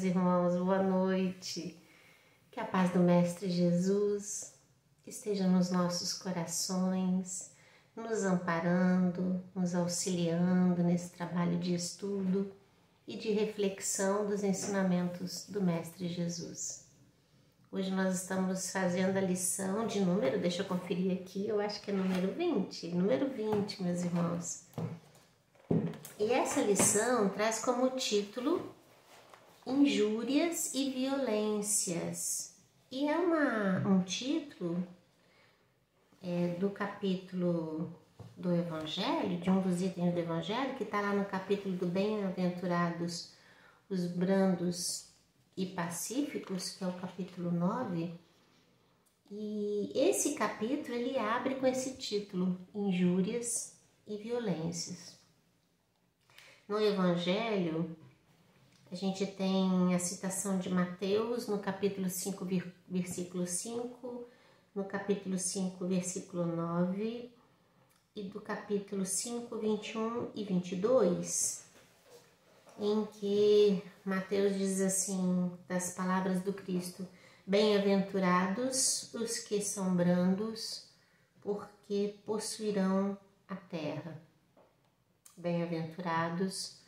meus irmãos, boa noite. Que a paz do Mestre Jesus esteja nos nossos corações, nos amparando, nos auxiliando nesse trabalho de estudo e de reflexão dos ensinamentos do Mestre Jesus. Hoje nós estamos fazendo a lição de número, deixa eu conferir aqui, eu acho que é número 20, meus irmãos. E essa lição traz como título Injúrias e Violências. E é um título do capítulo do Evangelho, de um dos itens do Evangelho, que está lá no capítulo do Bem-aventurados os brandos e pacíficos, que é o capítulo 9. E esse capítulo ele abre com esse título, Injúrias e Violências. No Evangelho, a gente tem a citação de Mateus no capítulo 5, versículo 5, no capítulo 5, versículo 9, e do capítulo 5, 21 e 22, em que Mateus diz assim, das palavras do Cristo: Bem-aventurados os que são brandos, porque possuirão a terra. Bem-aventurados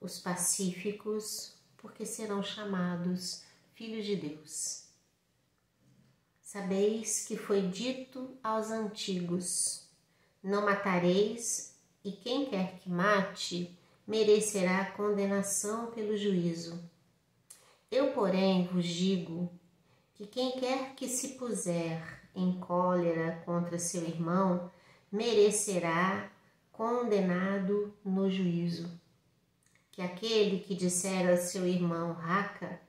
os pacíficos, porque serão chamados filhos de Deus. Sabeis que foi dito aos antigos: não matareis, e quem quer que mate, merecerá condenação pelo juízo. Eu, porém, vos digo que quem quer que se puser em cólera contra seu irmão, merecerá condenado no juízo. Que aquele que disser a seu irmão raca,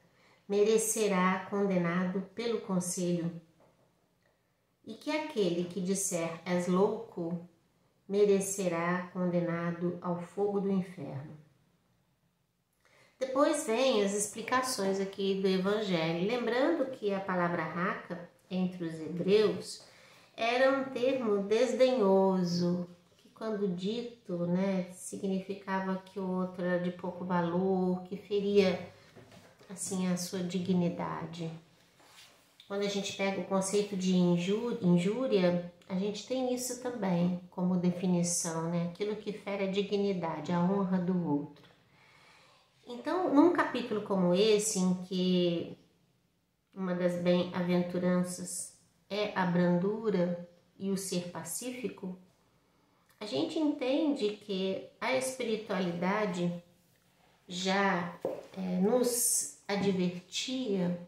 merecerá condenado pelo conselho. E que aquele que disser és louco, merecerá condenado ao fogo do inferno. Depois vem as explicações aqui do Evangelho, lembrando que a palavra raca, entre os hebreus, era um termo desdenhoso, que quando dito, significava que o outro era de pouco valor, que feria assim a sua dignidade. Quando a gente pega o conceito de injúria, a gente tem isso também como definição, aquilo que fere a dignidade, a honra do outro. Então, num capítulo como esse, em que uma das bem-aventuranças é a brandura e o ser pacífico, a gente entende que a espiritualidade já nos advertia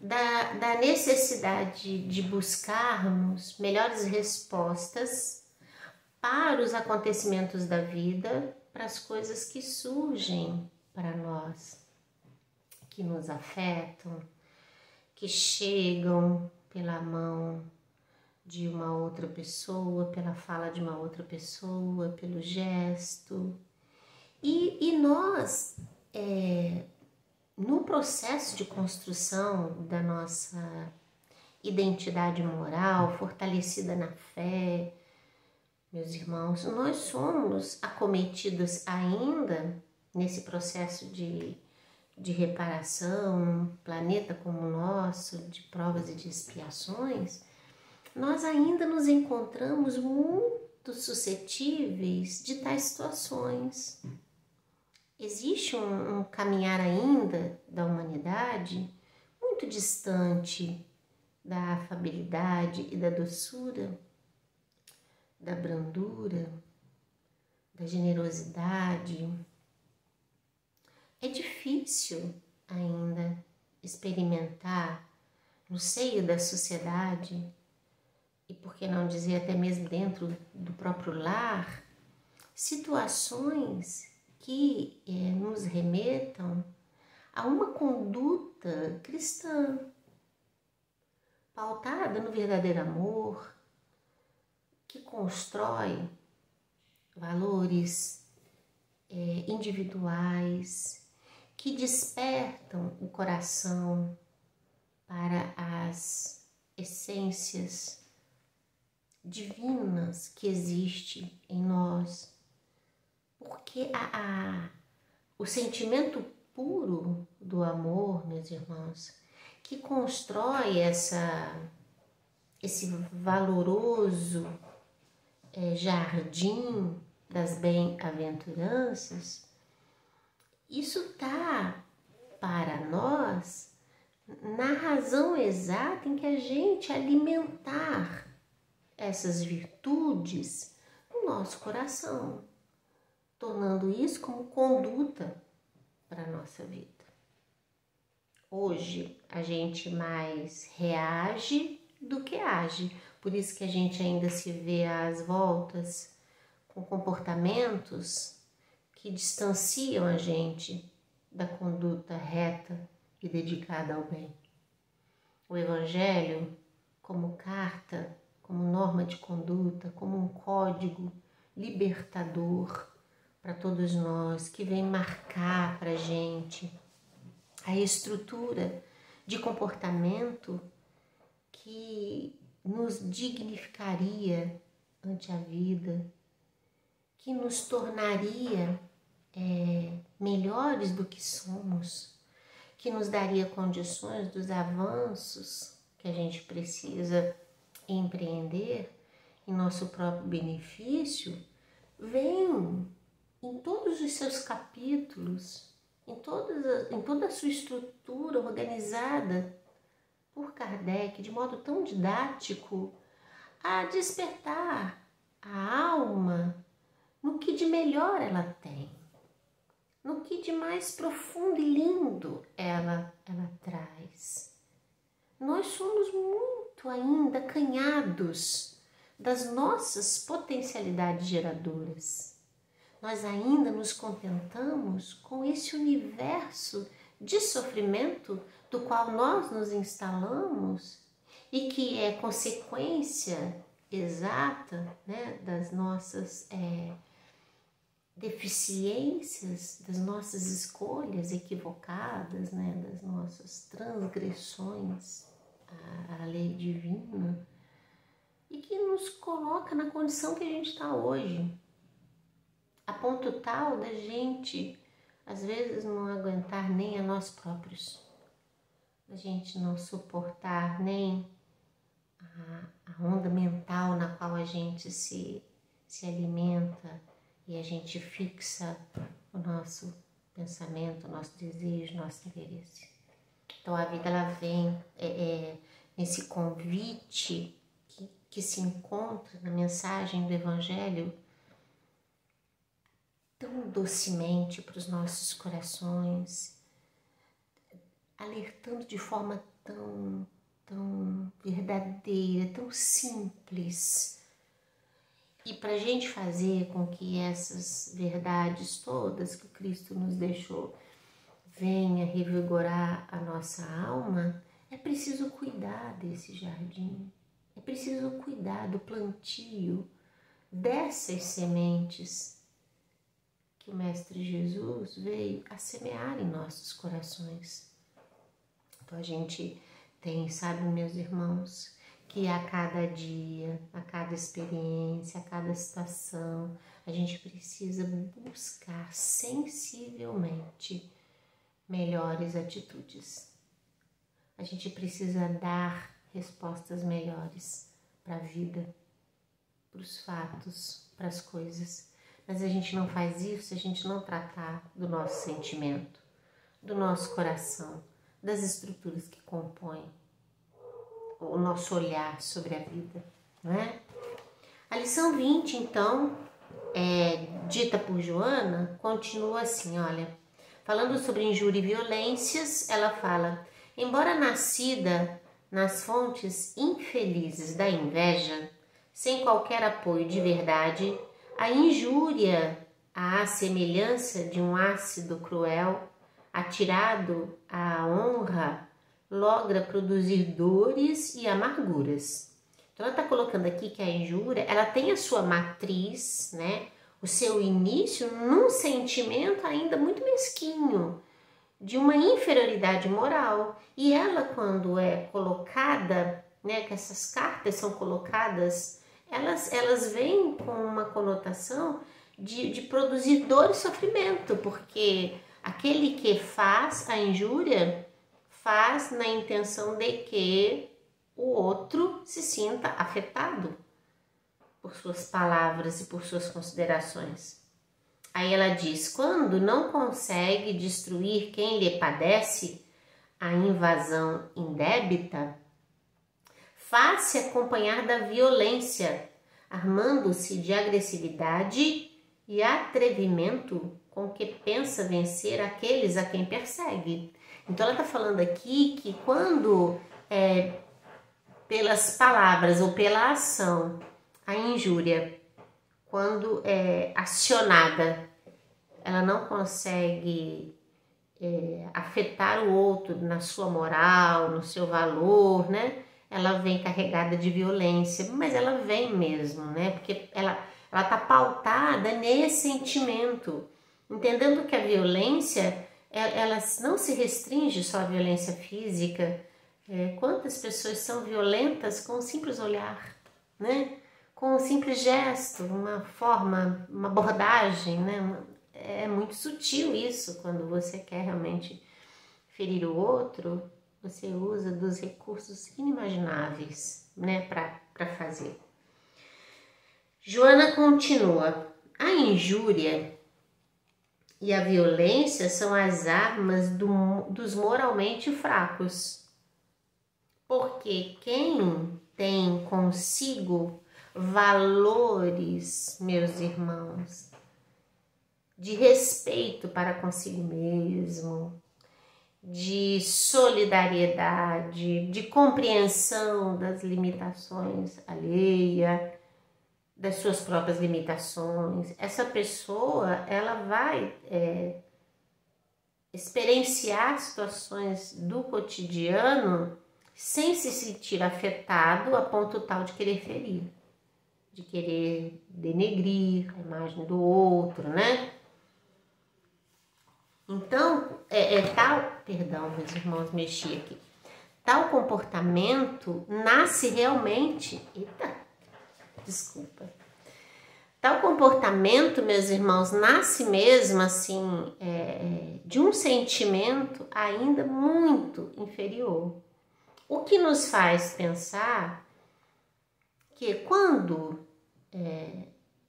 da necessidade de buscarmos melhores respostas para os acontecimentos da vida, para as coisas que surgem para nós, que nos afetam, que chegam pela mão de uma outra pessoa, pela fala de uma outra pessoa, pelo gesto. E nós, no processo de construção da nossa identidade moral, fortalecida na fé, meus irmãos, nós somos acometidos ainda nesse processo de reparação, um planeta como o nosso, de provas e de expiações. Nós ainda nos encontramos muito suscetíveis de tais situações. Existe um caminhar ainda da humanidade muito distante da afabilidade e da doçura, da brandura, da generosidade. É difícil ainda experimentar no seio da sociedade, e por que não dizer até mesmo dentro do próprio lar, situações que nos remetam a uma conduta cristã, pautada no verdadeiro amor, que constrói valores individuais, que despertam o coração para as essências divinas que existem em nós, porque o sentimento puro do amor, meus irmãos, que constrói esse valoroso jardim das bem-aventuranças, isso está para nós na razão exata em que a gente alimentar essas virtudes no nosso coração, tornando isso como conduta para a nossa vida. Hoje a gente mais reage do que age, por isso que a gente ainda se vê às voltas com comportamentos que distanciam a gente da conduta reta e dedicada ao bem. O Evangelho, como carta, como norma de conduta, como um código libertador para todos nós, que vem marcar para a gente a estrutura de comportamento que nos dignificaria ante a vida, que nos tornaria melhores do que somos, que nos daria condições dos avanços que a gente precisa empreender em nosso próprio benefício, vem em todos os seus capítulos, em toda a sua estrutura organizada por Kardec, de modo tão didático, a despertar a alma no que de melhor ela tem, no que de mais profundo e lindo ela traz. Nós somos muito ainda acanhados das nossas potencialidades geradoras. Nós ainda nos contentamos com esse universo de sofrimento do qual nós nos instalamos e que é consequência exata, né, das nossas deficiências, das nossas escolhas equivocadas, né, das nossas transgressões à lei divina, e que nos coloca na condição que a gente está hoje, a ponto tal da gente, às vezes, não aguentar nem a nós próprios, a gente não suportar nem a onda mental na qual a gente se alimenta e a gente fixa o nosso pensamento, o nosso desejo, o nosso interesse. Então a vida ela vem nesse convite que se encontra na mensagem do Evangelho tão docemente para os nossos corações, alertando de forma tão verdadeira, tão simples. E para a gente fazer com que essas verdades todas que o Cristo nos deixou venha revigorar a nossa alma, é preciso cuidar desse jardim, é preciso cuidar do plantio dessas sementes que o Mestre Jesus veio a semear em nossos corações. Então a gente tem, sabe, meus irmãos, que a cada dia, a cada experiência, a cada situação, a gente precisa buscar sensivelmente melhores atitudes. A gente precisa dar respostas melhores para a vida, para os fatos, para as coisas. Mas a gente não faz isso se a gente não tratar do nosso sentimento, do nosso coração, das estruturas que compõem o nosso olhar sobre a vida, não é? A lição 20, então, dita por Joana, continua assim, olha, falando sobre injúria e violências, ela fala, embora nascida nas fontes infelizes da inveja, sem qualquer apoio de verdade, a injúria, à semelhança de um ácido cruel, atirado à honra, logra produzir dores e amarguras. Então ela está colocando aqui que a injúria, ela tem a sua matriz, né, o seu início num sentimento ainda muito mesquinho, de uma inferioridade moral. E ela, quando é colocada, né, que essas cartas são colocadas, elas vêm com uma conotação de produzir dor e sofrimento, porque Aquele que faz a injúria faz na intenção de que o outro se sinta afetado por suas palavras e por suas considerações. Aí ela diz: quando não consegue destruir quem lhe padece a invasão indébita, faz-se acompanhar da violência, armando-se de agressividade e atrevimento com que pensa vencer aqueles a quem persegue. Então ela está falando aqui que quando pelas palavras ou pela ação, a injúria, quando é acionada, ela não consegue afetar o outro na sua moral, no seu valor, né? Ela vem carregada de violência, mas ela vem mesmo, né? Porque ela está pautada nesse sentimento, entendendo que a violência, ela não se restringe só à violência física. Quantas pessoas são violentas com um simples olhar, né? Com um simples gesto, uma forma, uma abordagem, né? É muito sutil isso. Quando você quer realmente ferir o outro, você usa dos recursos inimagináveis, né, para fazer. Joana continua: a injúria e a violência são as armas dos moralmente fracos, porque quem tem consigo valores, meus irmãos, de respeito para consigo mesmo, de solidariedade, de compreensão das limitações alheias, das suas próprias limitações, essa pessoa, ela vai experienciar situações do cotidiano sem se sentir afetado a ponto tal de querer ferir, de querer denegrir a imagem do outro, né? Então, perdão, meus irmãos, mexi aqui. Tal comportamento nasce realmente, tal comportamento, meus irmãos, nasce mesmo assim, de um sentimento ainda muito inferior. O que nos faz pensar que quando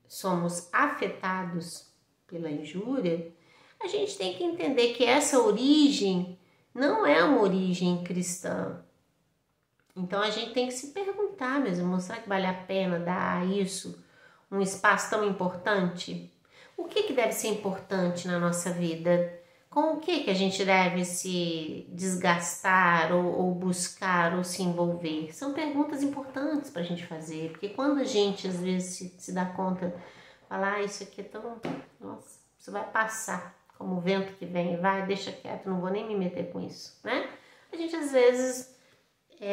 somos afetados pela injúria, a gente tem que entender que essa origem não é uma origem cristã. Então a gente tem que se perguntar mesmo, será que vale a pena dar a isso um espaço tão importante? O que deve ser importante na nossa vida? Com o que a gente deve se desgastar ou buscar ou se envolver? São perguntas importantes para a gente fazer, porque quando a gente às vezes se dá conta, fala, isso aqui é tão... Nossa, isso vai passar, como o vento que vem e vai, deixa quieto, não vou nem me meter com isso, né? A gente às vezes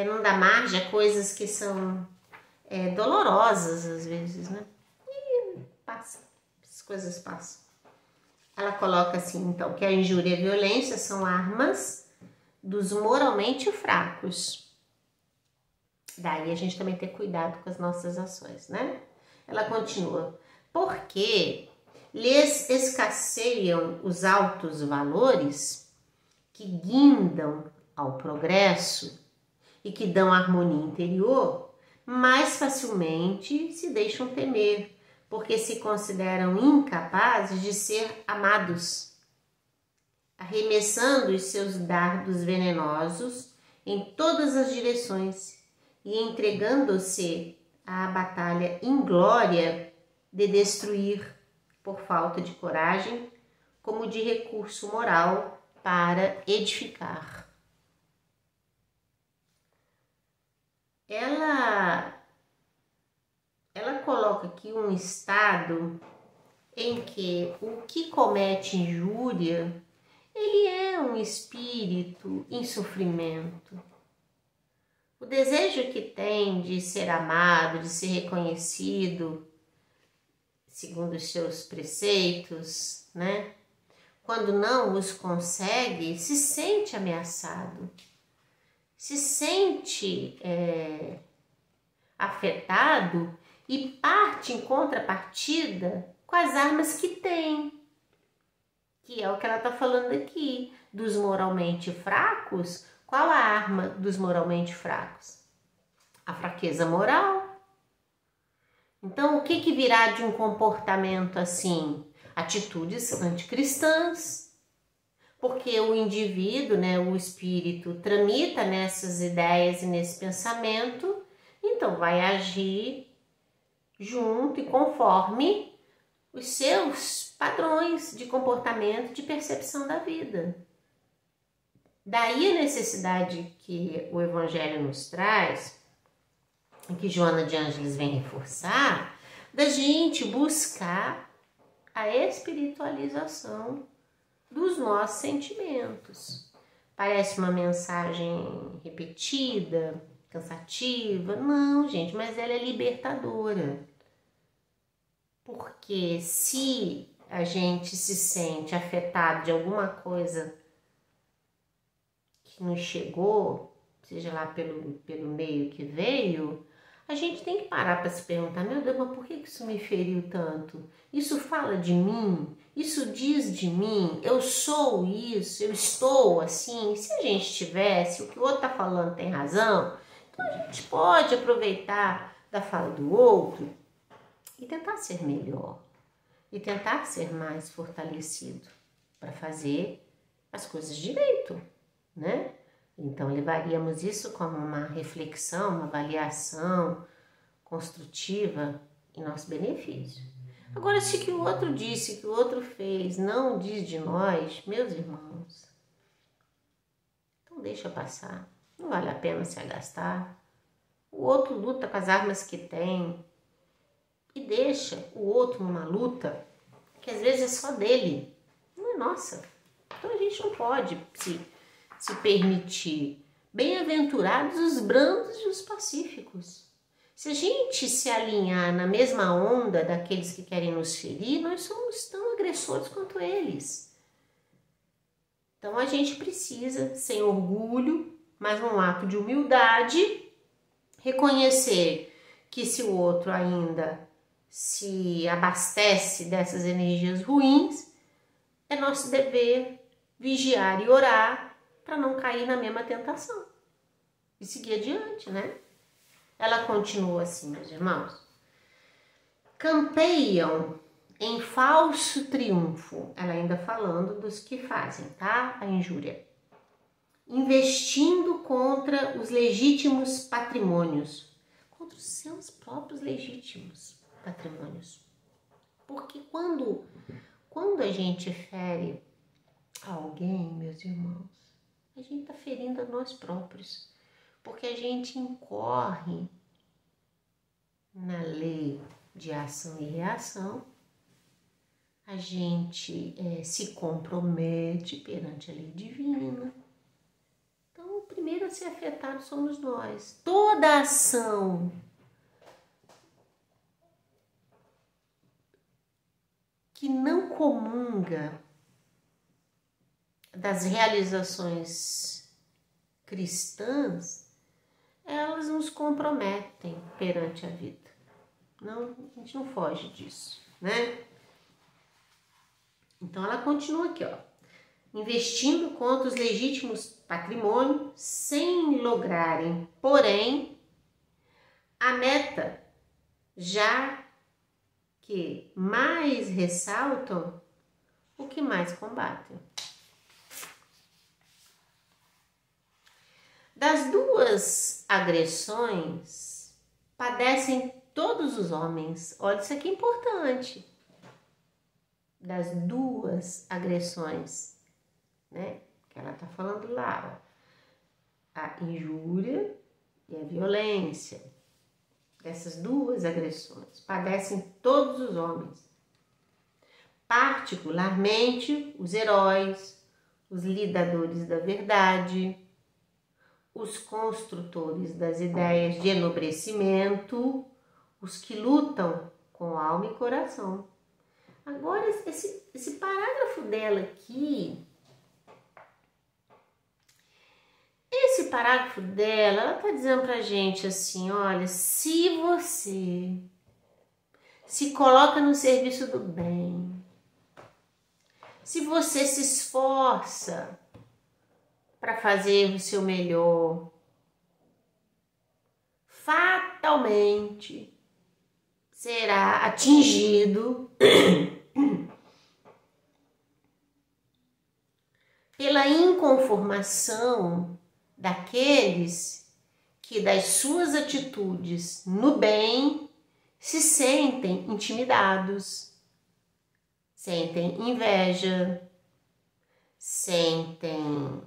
não dá margem a coisas que são dolorosas às vezes, né? E passa, as coisas passam. Ela coloca assim, então, que a injúria e a violência são armas dos moralmente fracos. Daí a gente também tem cuidado com as nossas ações, né? Ela continua: porque lhes escasseiam os altos valores que guindam ao progresso e que dão harmonia interior, mais facilmente se deixam temer, porque se consideram incapazes de ser amados, arremessando os seus dardos venenosos em todas as direções e entregando-se à batalha inglória de destruir por falta de coragem, como de recurso moral para edificar. Ela coloca aqui um estado em que o que comete injúria, ele é um espírito em sofrimento. O desejo que tem de ser amado, de ser reconhecido, segundo os seus preceitos, né? Quando não os consegue, se sente ameaçado, se sente afetado e parte em contrapartida com as armas que tem. que é o que ela está falando aqui, dos moralmente fracos. Qual a arma dos moralmente fracos? A fraqueza moral. Então, o que virá de um comportamento assim? Atitudes anticristãs. Porque o indivíduo, né, o espírito, tramita nessas ideias e nesse pensamento, então vai agir junto e conforme os seus padrões de comportamento, de percepção da vida. Daí a necessidade que o Evangelho nos traz, e que Joana de Ângeles vem reforçar, da gente buscar a espiritualização dos nossos sentimentos. Parece uma mensagem repetida, cansativa. Não, gente, mas ela é libertadora. Porque se a gente se sente afetado de alguma coisa que nos chegou, seja lá pelo meio que veio, a gente tem que parar para se perguntar, meu Deus, mas por que isso me feriu tanto? Isso fala de mim? Isso diz de mim? Eu sou isso? Eu estou assim? E se a gente tivesse, o que o outro está falando tem razão, então a gente pode aproveitar da fala do outro e tentar ser melhor. E tentar ser mais fortalecido para fazer as coisas direito, né? Então, levaríamos isso como uma reflexão, uma avaliação construtiva em nosso benefício. Agora, se o que o outro disse, que o outro fez, não diz de nós, meus irmãos, então deixa passar. Não vale a pena se agastar. O outro luta com as armas que tem e deixa o outro numa luta que às vezes é só dele, não é nossa. Então, a gente não pode se permitir. Bem-aventurados os brandos e os pacíficos. Se a gente se alinhar na mesma onda daqueles que querem nos ferir, nós somos tão agressores quanto eles. Então a gente precisa, sem orgulho, mas num ato de humildade, reconhecer que se o outro ainda se abastece dessas energias ruins, é nosso dever vigiar e orar para não cair na mesma tentação e seguir adiante, né? Ela continua assim, meus irmãos. Campeiam em falso triunfo, ela ainda falando dos que fazem, tá? A injúria. Investindo contra os legítimos patrimônios, contra os seus próprios legítimos patrimônios. Porque quando a gente fere alguém, meus irmãos, a gente está ferindo a nós próprios, porque a gente incorre na lei de ação e reação, a gente se compromete perante a lei divina. Então, o primeiro a ser afetado somos nós. Toda ação que não comunga das realizações cristãs, elas nos comprometem perante a vida. Não, a gente não foge disso, né? Então ela continua aqui, ó. Investindo contra os legítimos patrimônios sem lograrem, porém, a meta, já que mais ressaltam o que mais combatem. Das duas agressões, padecem todos os homens. Olha, isso aqui é importante. Das duas agressões, né? Que ela tá falando lá, ó. A injúria e a violência. Dessas duas agressões, padecem todos os homens. Particularmente os heróis, os lidadores da verdade, os construtores das ideias de enobrecimento, os que lutam com alma e coração. Agora, esse parágrafo dela aqui, ela está dizendo pra gente assim, olha, se você se coloca no serviço do bem, se você se esforça para fazer o seu melhor, fatalmente será atingido pela inconformação daqueles que das suas atitudes no bem se sentem intimidados, sentem inveja, sentem,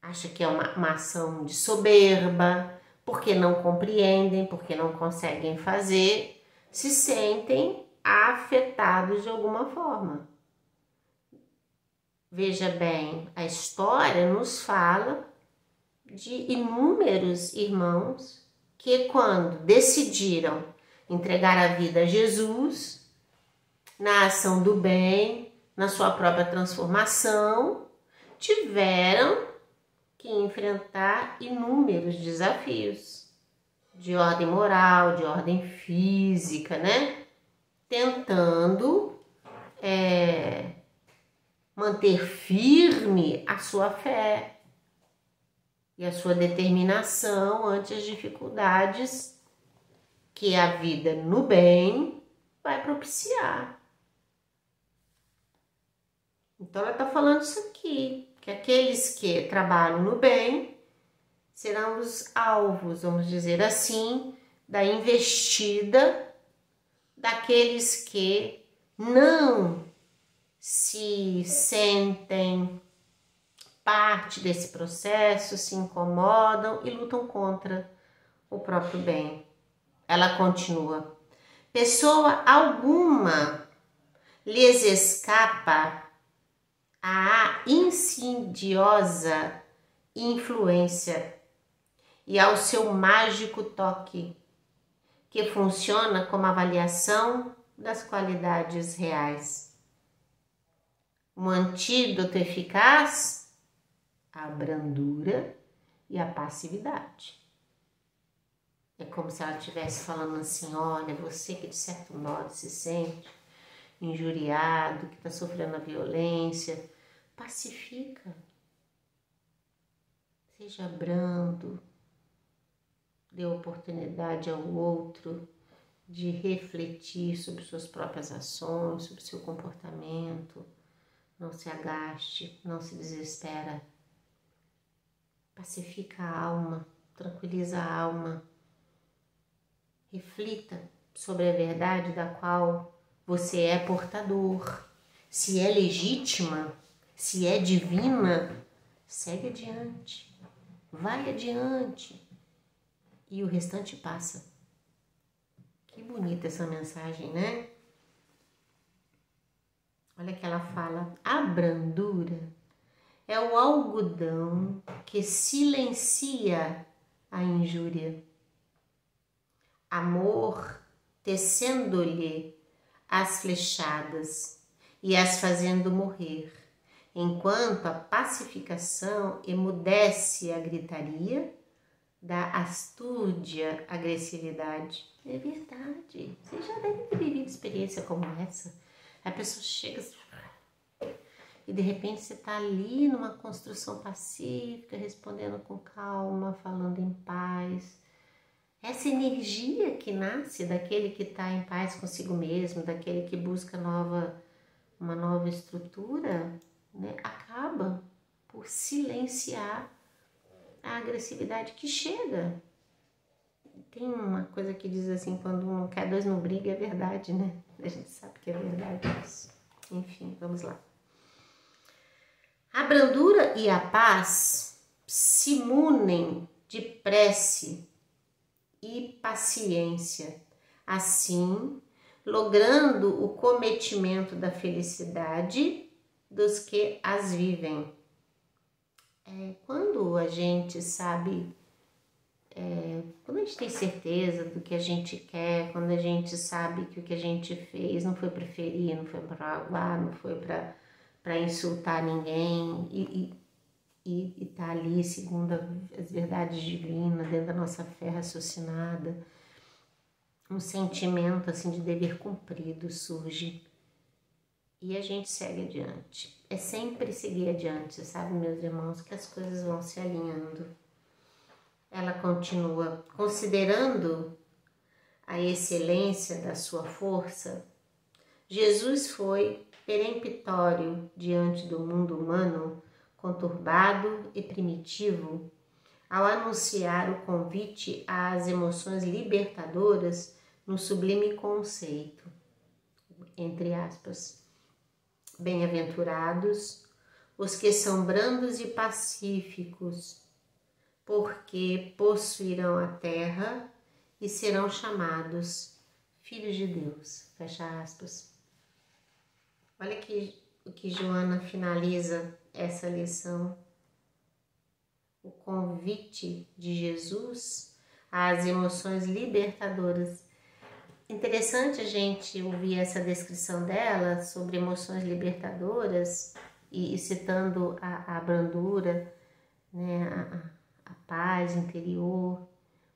acha que é uma ação de soberba, porque não compreendem, porque não conseguem fazer, se sentem afetados de alguma forma. Veja bem, a história nos fala de inúmeros irmãos que, quando decidiram entregar a vida a Jesus, na ação do bem, na sua própria transformação, tiveram que enfrentar inúmeros desafios de ordem moral, de ordem física, né? Tentando manter firme a sua fé e a sua determinação ante as dificuldades que a vida no bem vai propiciar. Então ela está falando isso aqui, que aqueles que trabalham no bem serão os alvos, vamos dizer assim, da investida daqueles que não se sentem parte desse processo, se incomodam e lutam contra o próprio bem. Ela continua: pessoa alguma lhes escapa à insidiosa influência e ao seu mágico toque, que funciona como avaliação das qualidades reais. Um antídoto eficaz: a brandura e a passividade. É como se ela estivesse falando assim: olha, você que de certo modo se sente injuriado, que está sofrendo a violência, pacifica. Seja brando, dê oportunidade ao outro de refletir sobre suas próprias ações, sobre seu comportamento. Não se agaste, não se desespera. Pacifica a alma, tranquiliza a alma. Reflita sobre a verdade da qual você é portador. Se é legítima, se é divina, segue adiante, vai adiante e o restante passa. Que bonita essa mensagem, né? Olha que ela fala: a brandura é o algodão que silencia a injúria. Amor tecendo-lhe as flechadas e as fazendo morrer, enquanto a pacificação emudece a gritaria da astúrdia agressividade. É verdade, você já deve ter vivido experiência como essa. A pessoa chega e de repente você está ali numa construção pacífica, respondendo com calma, falando em paz. Essa energia que nasce daquele que está em paz consigo mesmo, daquele que busca uma nova estrutura, né, acaba por silenciar a agressividade que chega. Tem uma coisa que diz assim: quando um quer, dois não briga, é verdade, né? A gente sabe que é verdade isso. Enfim, vamos lá. A brandura e a paz se munem de prece e paciência, assim logrando o cometimento da felicidade dos que as vivem. Quando a gente sabe, quando a gente tem certeza do que a gente quer, quando a gente sabe que o que a gente fez não foi para ferir, não foi para aguar, não foi para insultar ninguém e tá ali segundo as verdades divinas, dentro da nossa fé raciocinada, um sentimento assim de dever cumprido surge. e a gente segue adiante. É sempre seguir adiante, sabe, meus irmãos, que as coisas vão se alinhando. Ela continua considerando a excelência da sua força. Jesus foi peremptório diante do mundo humano, conturbado e primitivo, ao anunciar o convite às emoções libertadoras no sublime conceito, entre aspas, bem-aventurados os que são brandos e pacíficos, porque possuirão a terra e serão chamados filhos de Deus. Fecha aspas. Olha o que Joana finaliza essa lição. O convite de Jesus às emoções libertadoras. Interessante a gente ouvir essa descrição dela sobre emoções libertadoras e citando a brandura, né, a paz interior,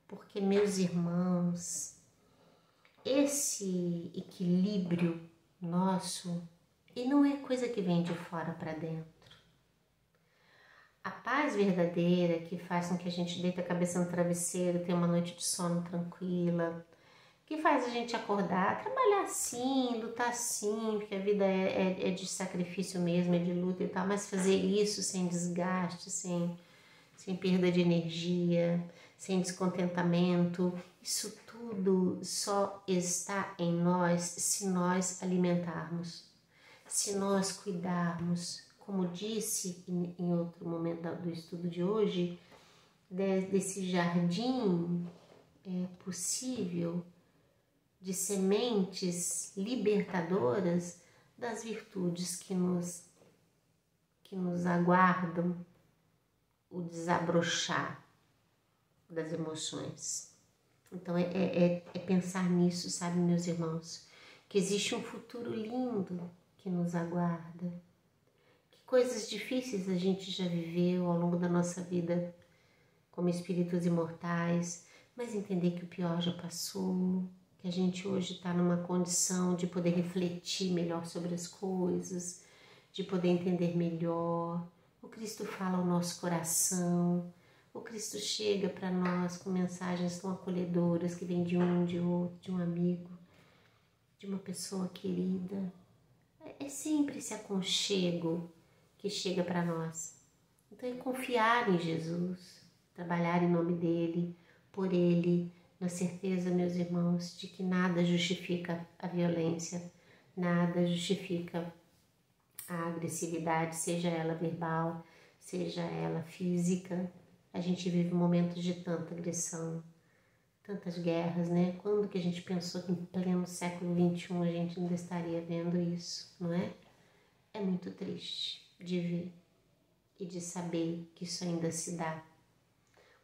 porque, meus irmãos, esse equilíbrio nosso, e não é coisa que vem de fora para dentro. A paz verdadeira que faz com que a gente deite a cabeça no travesseiro, tenha uma noite de sono tranquila, que faz a gente acordar, trabalhar sim, lutar sim, porque a vida é de sacrifício mesmo, é de luta e tal, mas fazer isso sem desgaste, sem perda de energia, sem descontentamento, isso tudo só está em nós se nós alimentarmos, se nós cuidarmos. Como disse em outro momento do estudo de hoje, desse jardim possível de sementes libertadoras das virtudes que nos aguardam o desabrochar das emoções. Então é pensar nisso, sabe, meus irmãos, que existe um futuro lindo que nos aguarda. Coisas difíceis a gente já viveu ao longo da nossa vida como espíritos imortais, mas entender que o pior já passou, que a gente hoje está numa condição de poder refletir melhor sobre as coisas, de poder entender melhor. O Cristo fala ao nosso coração, o Cristo chega para nós com mensagens tão acolhedoras que vêm de outro, de um amigo, de uma pessoa querida. É sempre esse aconchego que chega para nós. Então é confiar em Jesus, trabalhar em nome dele, por ele, na certeza, meus irmãos, de que nada justifica a violência, nada justifica a agressividade, seja ela verbal, seja ela física. A gente vive momentos de tanta agressão, tantas guerras, né? Quando que a gente pensou que em pleno século XXI a gente ainda estaria vendo isso, não é? É muito triste de ver e de saber que isso ainda se dá.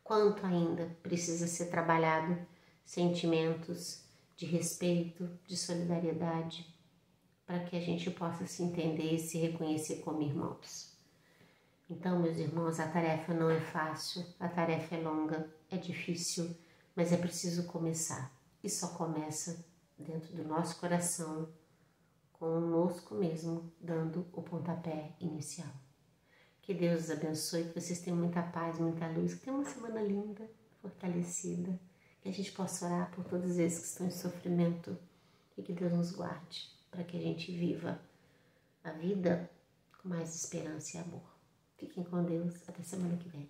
Quanto ainda precisa ser trabalhado sentimentos de respeito, de solidariedade, para que a gente possa se entender e se reconhecer como irmãos. Então, meus irmãos, a tarefa não é fácil, a tarefa é longa, é difícil, mas é preciso começar. E só começa dentro do nosso coração, conosco mesmo, dando o pontapé inicial. Que Deus os abençoe, que vocês tenham muita paz, muita luz, que tenham uma semana linda, fortalecida, que a gente possa orar por todos esses que estão em sofrimento e que Deus nos guarde para que a gente viva a vida com mais esperança e amor. Fiquem com Deus, até semana que vem.